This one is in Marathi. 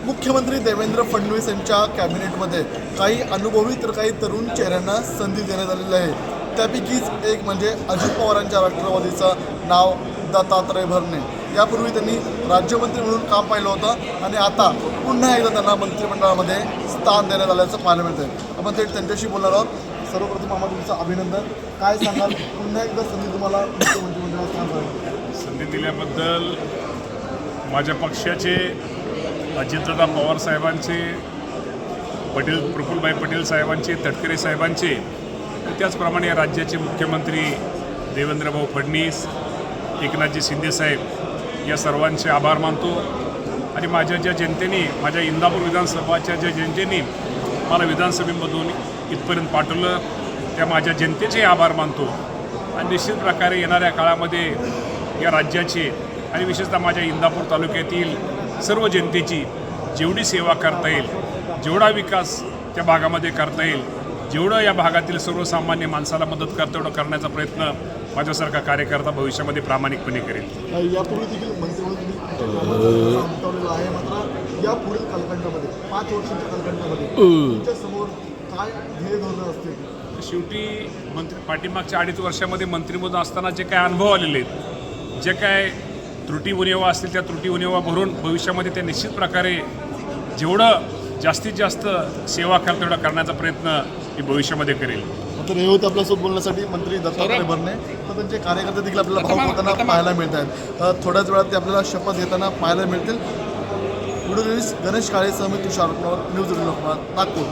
मुख्यमंत्री देवेंद्र फडणवीस यांच्या कॅबिनेटमध्ये काही अनुभवी तर काही तरुण चेहऱ्यांना संधी देण्यात आलेली आहे. त्यापैकीच एक म्हणजे अजित पवारांच्या राष्ट्रवादीचं नाव दत्तात्रय भरणे. यापूर्वी त्यांनी राज्यमंत्री म्हणून काम पाहिलं होतं आणि आता पुन्हा एकदा त्यांना मंत्रिमंडळामध्ये स्थान देण्यात आल्याचं पाहायला मिळतं आहे. आपण थेट त्यांच्याशी बोलणार आहोत. सर्वप्रथम आम्हाला तुमचं अभिनंदन. काय सांगाल, पुन्हा एकदा संधी तुम्हाला मंत्रिमंडळात स्थान झालं? संधी दिल्याबद्दल माझ्या पक्षाचे अजितदादा पवार साहेबांचे, प्रफुल्लभाई पटेल साहेबांचे, तटकरे साहेबांचे, त्याचप्रमाणे या राज्याचे मुख्यमंत्री देवेंद्रभाऊ फडणवीस, एकनाथजी शिंदे साहेब या सर्वांचे आभार मानतो. आणि माझ्या ज्या जनतेने, माझ्या इंदापूर विधानसभाच्या ज्या जनतेने मला विधानसभेमधून इथपर्यंत पाठवलं, त्या माझ्या जनतेचे आभार मानतो. आणि निश्चित प्रकारे येणाऱ्या काळामध्ये या राज्याचे आणि विशेषतः माझ्या इंदापूर तालुक्यातील सर्व जनतेची जेवढी सेवा करता येईल, जेवढा विकास त्या भागामध्ये करता येईल, जेवढं या भागातील सर्वसामान्य माणसाला मदत करता तेवढं करण्याचा प्रयत्न माझ्यासारखा कार्यकर्ता भविष्यामध्ये प्रामाणिकपणे करेल. यापूर्वी देखील मंत्रिमंडळ आहे, मात्र या पुढील कालखंडामध्ये 5 वर्षांच्या कालखंडामध्ये तुमच्यासमोर काय ध्येय धोरणं असतील? शेवटी पाठीमागच्या 2.5 वर्षामध्ये मंत्रिपद असताना जे काय अनुभव आलेले आहेत, जे काय त्रुटी उणेवा असतील, त्या त्रुटी उणेवा भरून भविष्यामध्ये ते निश्चित प्रकारे जेवढं जास्तीत जास्त सेवा करता तेवढा करण्याचा प्रयत्न मी भविष्यामध्ये करेल. तर हे होते आपल्यासोबत बोलण्यासाठी मंत्री दत्तात्रय भरणे. तर त्यांचे कार्यकर्ते देखील आपल्याला भाऊक होताना पाहायला मिळत आहेत. थोड्याच वेळात ते आपल्याला शपथ घेताना पाहायला मिळतील. व्हिडिओ जर्नलिस्ट गणेश काळेसह मी तुषार न्यूज नागपूर.